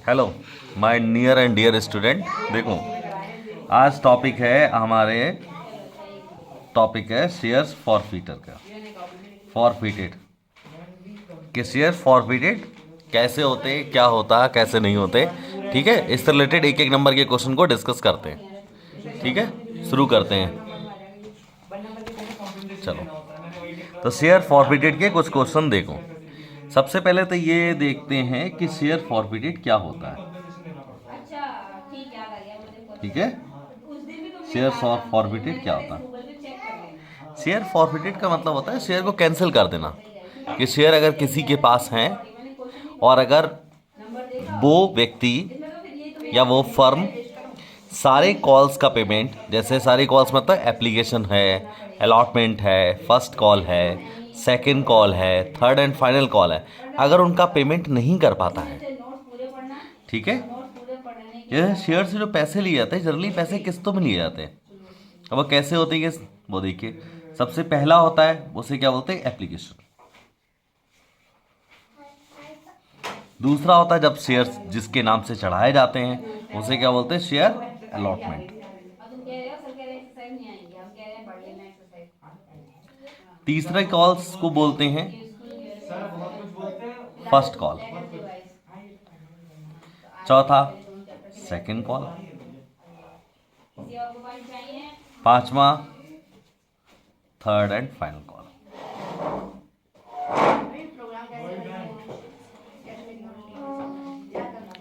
Hello my near and dear student. देखो, आज topic है शेयर्स फॉरफिटर का। फॉरफिटेड कि शेयर फॉरफिटेड कैसे होते, क्या होता, कैसे नहीं होते। ठीक है, इससे रिलेटेड एक एक नंबर के क्वेश्चन को डिस्कस करते हैं। ठीक है, शुरू करते हैं। चलो, तो शेयर फॉरफिटेड के कुछ क्वेश्चन देखो। सबसे पहले तो ये देखते हैं कि शेयर फॉरफिटेड क्या होता है। ठीक है, शेयर फॉरफिटेड क्या होता है? शेयर फॉरफिटेड का मतलब होता है शेयर को कैंसिल कर देना। कि शेयर अगर किसी के पास हैं और अगर वो व्यक्ति या वो फर्म सारे कॉल्स का पेमेंट, जैसे सारी कॉल्स मतलब एप्लीकेशन है, अलॉटमेंट है, फर्स्ट कॉल है, सेकंड कॉल है, थर्ड एंड फाइनल कॉल है, अगर उनका पेमेंट नहीं कर पाता है। ठीक है, ये शेयर से जो पैसे लिए जाते हैं जनरली पैसे किस्तों में लिए जाते हैं। अब वो कैसे होते हैं वो देखिए। सबसे पहला होता है, उसे क्या बोलते हैं? एप्लीकेशन। दूसरा होता है जब शेयर जिसके नाम से चढ़ाए जाते हैं, उसे क्या बोलते हैं? Share allotment. तीसरे कॉल्स को बोलते हैं फर्स्ट कॉल। चौथा सेकंड कॉल। पांचवा थर्ड एंड फाइनल कॉल।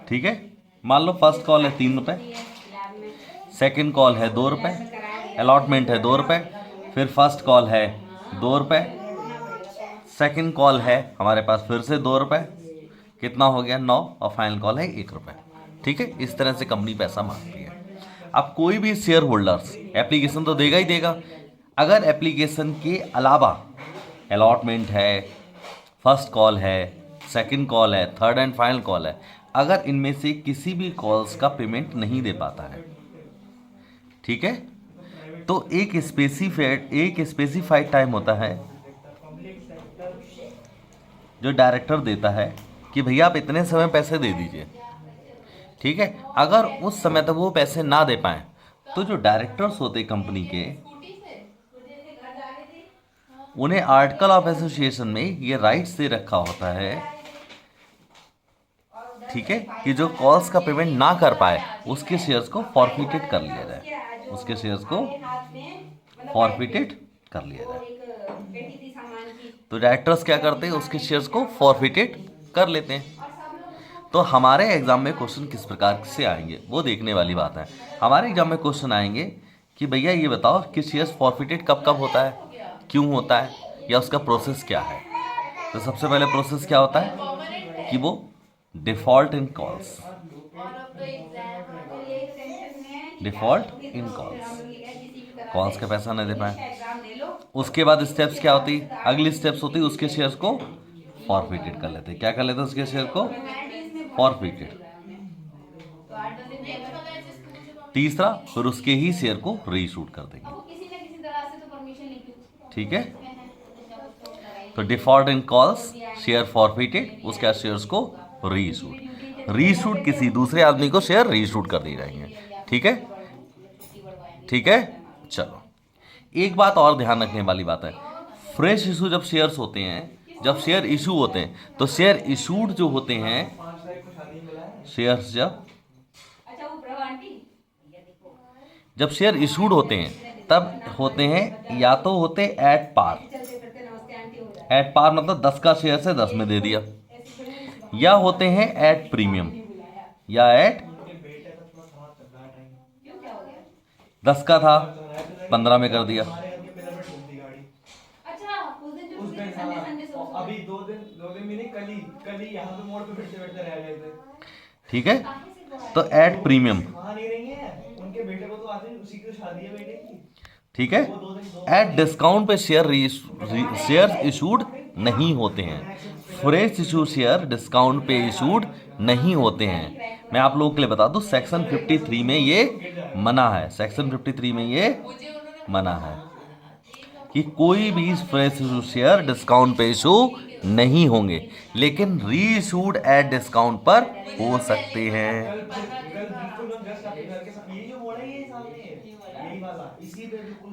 ठीक है, मान लो फर्स्ट कॉल है 3 रुपए, सेकंड कॉल है 2 रुपए, अलॉटमेंट है 2 रुपए, फिर फर्स्ट कॉल है 2 रुपए, सेकंड कॉल है हमारे पास फिर से 2 रुपए, कितना हो गया 9, और फाइनल कॉल है 1 रुपए। ठीक है, इस तरह से कंपनी पैसा मांगती है। अब कोई भी शेयर होल्डर्स एप्लीकेशन तो देगा ही देगा। अगर एप्लीकेशन के अलावा अलॉटमेंट है, फर्स्ट कॉल है, सेकंड कॉल है, थर्ड एंड फाइनल कॉल है, अगर इनमें से किसी भी कॉल्स का पेमेंट नहीं दे पाता है, ठीक है, तो एक स्पेसिफाइड टाइम होता है जो डायरेक्टर देता है कि भैया आप इतने समय पैसे दे दीजिए। ठीक है, अगर उस समय तक वो पैसे ना दे पाए तो जो डायरेक्टर्स होते कंपनी के, उन्हें आर्टिकल ऑफ एसोसिएशन में ये राइट्स दे रखा होता है, ठीक है, कि जो कॉल्स का पेमेंट ना कर पाए उसके शेयर्स को फॉरफिटेड कर लिया जाए। उसके शेयर्स को फॉरफिटेड कर लिया जाए। तो डायरेक्टर्स क्या करते हैं? उसके शेयर्स को फॉरफिटेड कर लेते हैं। तो हमारे एग्जाम में क्वेश्चन किस प्रकार से आएंगे वो देखने वाली बात है। हमारे एग्जाम में क्वेश्चन आएंगे कि भैया ये बताओ कि शेयर्स फॉरफिटेड कब कब होता है, क्यों होता है, या उसका प्रोसेस क्या है। तो सबसे पहले प्रोसेस क्या होता है कि वो default in calls. Default in calls, calls का पैसा नहीं दे पाए। उसके बाद स्टेप्स क्या होती? अगली स्टेप्स होती उसके शेयर्स को फॉरफिटेड कर लेते। क्या कर लेते उसके शेयर को? फॉरफिटेड। तीसरा, फिर उसके ही शेयर को रीशूट कर देंगे। ठीक है, तो default in calls, share forfeited, उसके शेयर्स को रीशूट। रीशूट किसी दूसरे आदमी को शेयर रीशूट कर दिए जाएंगे। ठीक है, ठीक है। चलो, एक बात और ध्यान रखने वाली बात है, फ्रेश इशू जब शेयर्स होते हैं, जब शेयर इशू होते हैं, तो शेयर इशूड जो होते हैं शेयर्स, जब शेयर इशूड होते हैं तब होते हैं, या तो होते एट पार। एट पार मतलब 10 का शेयर से 10 में दे दिया, या होते हैं एट प्रीमियम, या एट 10 का था 15 में कर दिया। अभी 2 दिन भी नहीं, कल ही यहाँ पे मोड़ पे फिरते फिरते रह गए थे। ठीक है, तो एट प्रीमियम, उनके बेटे को तो आज उसी की शादी है बेटे की। ठीक है, एट डिस्काउंट पे शेयर इशूड नहीं होते हैं। फ्रेश इशू शेयर डिस्काउंट पे इशूड नहीं होते हैं। मैं आप लोगों के लिए बता दूं, सेक्शन 53 में ये मना है। सेक्शन 53 में ये मना है। कि कोई भी फ्रेश इशू शेयर डिस्काउंट पे इशू नहीं होंगे, लेकिन री इशूड एट डिस्काउंट पर हो सकते हैं।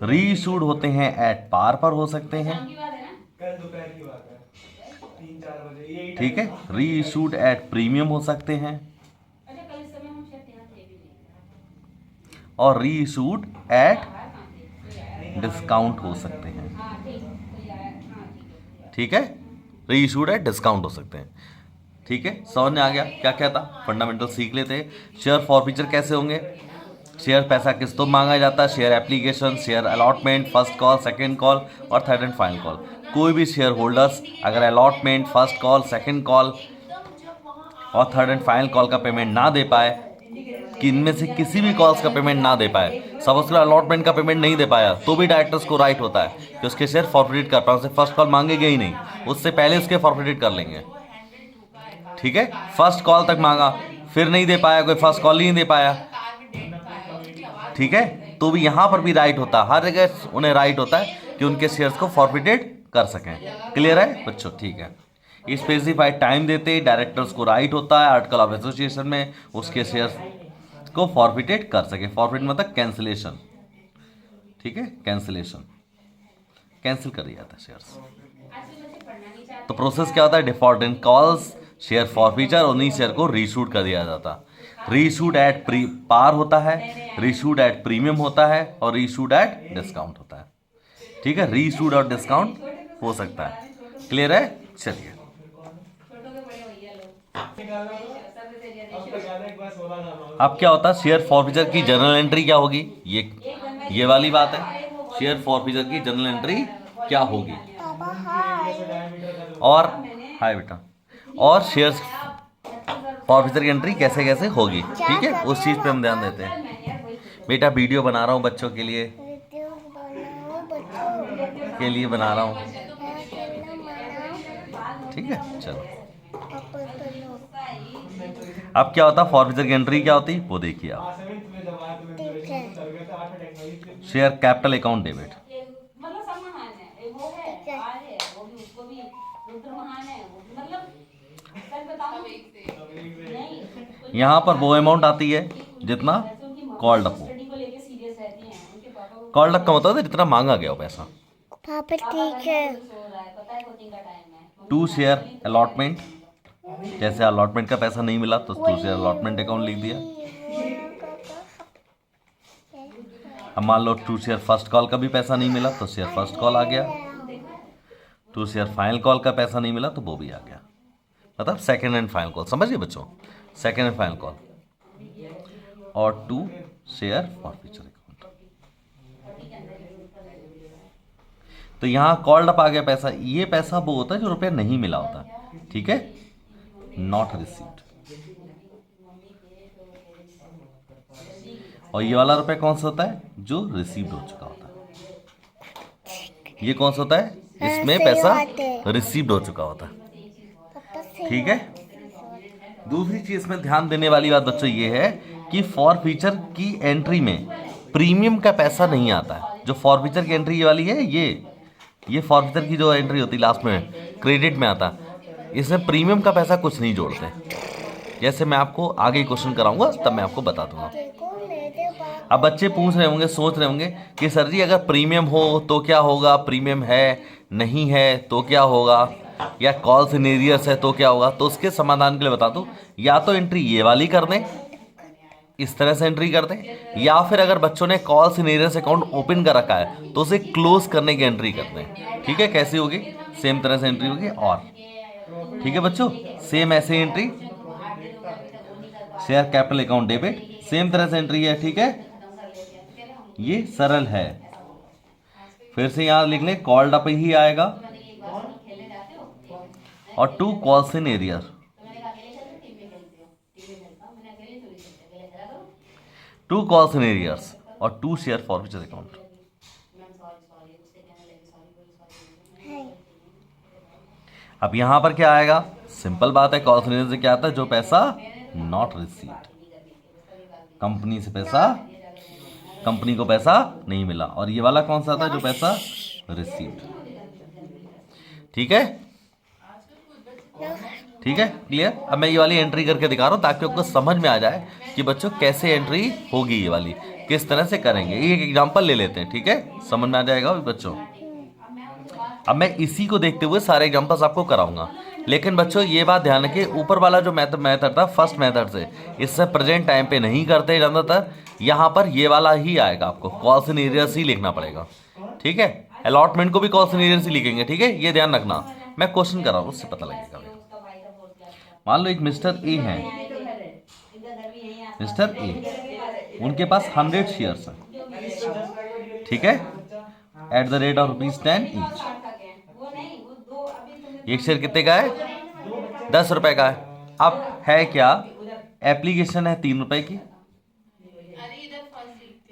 री इशूड होते हैं एट पार पर हो सकते हैं, ठीक है। री इशूड एट प्रीमियम हो सकते हैं, और री इशूड एट डिस्काउंट हो सकते हैं, ठीक है। री इशूड एट डिस्काउंट हो सकते हैं, ठीक है। समझ में आ गया क्या क्या था, फंडामेंटल सीख लेते हैं। शेयर फॉरफीचर कैसे होंगे? शेयर पैसा किस्तों मांगा जाता है, share application, share allotment, first call, second call और थर्ड एंड फाइनल कॉल। कोई भी शेयर होल्डर्स अगर allotment, first call, second call और थर्ड एंड फाइनल कॉल का पेमेंट ना दे पाए, कि इनमें से किसी भी कॉल्स का पेमेंट ना दे पाए, सपोज करो अलॉटमेंट का पेमेंट नहीं दे पाया, तो भी डायरेक्टर्स को राइट होता है कि उसके शेयर फॉरफिट कर पाए। उसे फर्स्ट कॉल मांगेंगे ही नहीं, उससे पहले उसके फॉरफिट कर लेंगे, ठीक है। फर्स्ट कॉल तक मांगा, फिर नहीं दे पाया, कोई फर्स्ट कॉल ही नहीं दे पाया, ठीक है, तो भी यहां पर भी राइट होता है, हर जगह उन्हें राइट होता है कि उनके शेयर्स को फॉरफिटेड कर सकें। क्लियर है बच्चों? ठीक है। स्पेसिफाइड टाइम देते डायरेक्टर्स को राइट होता है आर्टिकल ऑफ एसोसिएशन में उसके शेयर्स को फॉरफिटेड कर सके। फॉरफिट मतलब कैंसिलेशन, ठीक है, कैंसिलेशन, कैंसिल कर दिया जाता है शेयर्स। तो प्रोसेस क्या होता है? Default in calls, share forfeiture, उन्हीं शेयर को रीशूट कर दिया जाता। रीशूट एट पार होता है, रीशूट एट प्रीमियम होता है और रीशूट एट डिस्काउंट होता है, ठीक है। रीशूट और डिस्काउंट हो सकता है। क्लियर है? चलिए, अब क्या होता है? शेयर फॉरफीचर की जनरल एंट्री क्या होगी? ये वाली बात है, शेयर फॉरफीचर की जनरल एंट्री क्या होगी। और हाय बेटा, और शेयर फॉरफीचर की एंट्री कैसे कैसे होगी, ठीक है, उस चीज पे हम ध्यान देते हैं। बेटा वीडियो बना रहा हूँ बच्चों के लिए बना रहा हूँ, ठीक है। चलो, अब क्या होता है? फॉरफीचर की एंट्री क्या होती है वो देखिए आप। शेयर कैपिटल अकाउंट डेबिट, यहां पर वो अमाउंट आती है जितना कॉल्ड अप हो। कॉल्ड अप का मतलब है जितना मांगा गया हो पैसा। पापा ठीक है। टू शेयर अलॉटमेंट, जैसे अलॉटमेंट का पैसा नहीं मिला तो टू शेयर अलॉटमेंट अकाउंट लिख दिया। अब मान लो टू शेयर फर्स्ट कॉल का भी पैसा नहीं मिला तो शेयर फर्स्ट कॉल आ गया। टू शेयर फाइनल कॉल का पैसा नहीं मिला तो वो भी आ गया, मतलब सेकेंड एंड फाइनल कॉल। समझिए बच्चों, सेकेंड एंड फाइनल कॉल। और टू शेयर फॉरफीचर अकाउंट, तो यहां कॉल्ड अप आ गया पैसा। ये पैसा वो होता है जो रुपया नहीं मिला होता, ठीक है, नॉट रिसीव्ड। और ये वाला रुपया कौन सा होता है? जो रिसीव्ड हो चुका होता है। ये कौन सा होता है? इसमें पैसा रिसीव्ड हो चुका होता है, ठीक है। दूसरी चीज में ध्यान देने वाली बात बच्चों ये है कि फॉरफीचर की एंट्री में प्रीमियम का पैसा नहीं आता है। जो फॉरफीचर की एंट्री ये वाली है, ये फॉरफीचर की जो एंट्री होती है लास्ट में क्रेडिट में आता, इसमें प्रीमियम का पैसा कुछ नहीं जोड़ते। जैसे मैं आपको आगे क्वेश्चन कराऊंगा तब मैं आपको बता दूंगा। अब बच्चे पूछ रहे होंगे, सोच रहे होंगे कि सर जी अगर प्रीमियम हो तो क्या होगा, प्रीमियम है नहीं है तो क्या होगा, या कॉल्स इन एरियर्स है तो क्या होगा। तो उसके समाधान के लिए बता दूं, या तो एंट्री ये वाली कर दें, इस तरह से एंट्री कर दें, या फिर अगर बच्चों ने calls in arrears account open कर रखा है तो उसे क्लोज करने की एंट्री कर दें, ठीक है। कैसी होगी? सेम तरह से एंट्री होगी। और ठीक है बच्चों, सेम ऐसे entry, share capital account debit, same तरह से एंट्री है, ठीक है, ये सरल है। फिर से यहां लिख लें, कॉल्ड अप ही आएगा और to calls in arrear, to calls in arrears और टू शेयर फॉरफीचर अकाउंट। अब यहां पर क्या आएगा? सिंपल बात है, कॉल्स इन एरियर से क्या आता है? जो पैसा नॉट रिसीव्ड, कंपनी से पैसा, कंपनी को पैसा नहीं मिला। और ये वाला कौन सा था? जो पैसा रिसीव्ड। ठीक है, ठीक है, क्लियर। अब मैं ये वाली एंट्री करके दिखा रहा हूँ ताकि आपको समझ में आ जाए कि बच्चों कैसे एंट्री होगी, ये वाली किस तरह से करेंगे। एक एग्जांपल ले लेते हैं, ठीक है, समझ में आ जाएगा बच्चों। अब मैं इसी को देखते हुए सारे एग्जांपल्स आपको कराऊंगा, लेकिन बच्चों ये बात ध्यान रखिए, ऊपर वाला जो मेथड था फर्स्ट मेथड से, इससे प्रेजेंट टाइम पे नहीं करते ज़्यादातर। यहाँ पर ये वाला ही आएगा, आपको कॉल्स इन एरियर्स ही लिखना पड़ेगा। ठीक है, अलॉटमेंट को भी कॉल्स इन एरियर्स ही लिखेंगे। ठीक है, ये ध्यान रखना, मैं क्वेश्चन कर रहा हूँ उससे पता लगेगा। मान लो एक मिस्टर ए है, मिस्टर ए, उनके पास 100 शेयर्स हैं। ठीक है, at the rate of ₹10 each. एक शेयर कितने का है? 10 रुपए का है। अब है क्या, एप्लीकेशन है 3 रुपए की,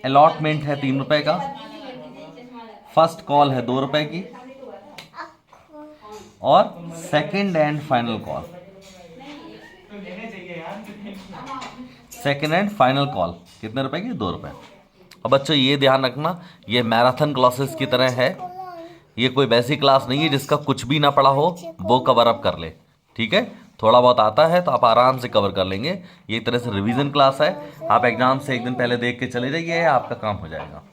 अलॉटमेंट है 3 रुपए का, फर्स्ट कॉल है 2 रुपए की, और second and final call, second and final call कितने रुपए की? 2 रुपए। और बच्चों ये ध्यान रखना, ये मैराथन क्लासेस की तरह है, ये कोई वैसी क्लास नहीं है जिसका कुछ भी ना पढ़ा हो वो कवर अप कर ले। ठीक है, थोड़ा बहुत आता है तो आप आराम से कवर कर लेंगे। ये एक तरह से रिवीजन क्लास है, आप एग्जाम से एक दिन पहले देख के चले जाइए, आपका काम हो जाएगा।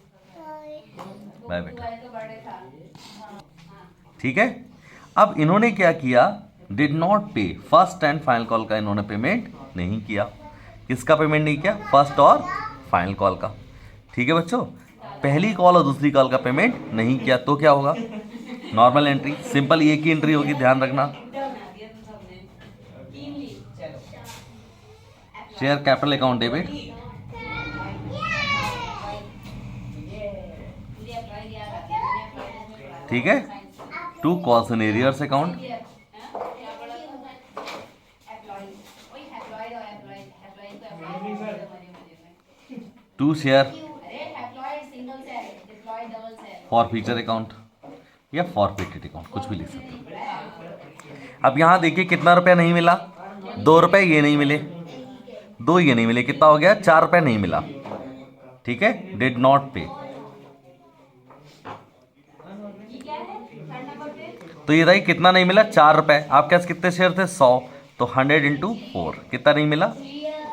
बाय बेटा। ठीक है, अब इन्होंने क्या किया, डिड नॉट पे, फर्स्ट एंड फाइनल कॉल का इन्होंने पेमेंट नहीं किया। किसका पेमेंट नहीं किया? फर्स्ट और फाइनल कॉल का। ठीक है बच्चों, पहली कॉल और दूसरी कॉल का पेमेंट नहीं किया तो क्या होगा? नॉर्मल एंट्री, सिंपल एक ही एंट्री होगी, ध्यान रखना। शेयर कैपिटल अकाउंट डेबिट, ठीक है, to calls in arrears account, to share forfeiture account या फॉरफिटेड अकाउंट, कुछ भी लिख सकते हो। अब यहां देखिए कितना रुपया नहीं मिला, 2 रुपए ये नहीं मिले, 2 ये नहीं मिले, कितना हो गया? 4 रुपए नहीं मिला। ठीक है, डिड नॉट पे। तो ये रही कितना नहीं मिला? 4 रुपए। आपके पास कितने शेयर थे? 100, तो 100 इंटू 4 कितना नहीं मिला?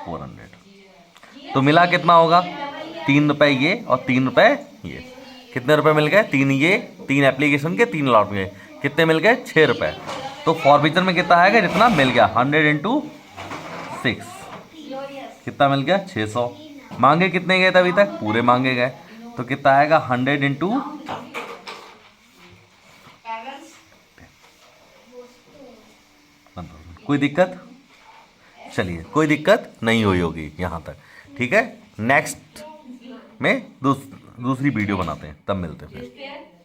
400। तो मिला कितना होगा? 3 रुपए ये और 3 रुपए ये। कितने रुपए मिल गए? 3 ये, 3 एप्लीकेशन के, 3 अलॉट गए, कितने मिल गए? 6 रुपए। तो फॉरफीचर में कितना आएगा? जितना मिल गया, 100 इंटू 6 कितना मिल गया? 600। मांगे कितने गए थे अभी तक? पूरे मांगे गए, तो कितना आएगा? 100 इंटू, कोई दिक्कत? चलिए, कोई दिक्कत नहीं हुई होगी यहाँ तक। ठीक है, नेक्स्ट में दूसरी वीडियो बनाते हैं, तब मिलते हैं फिर।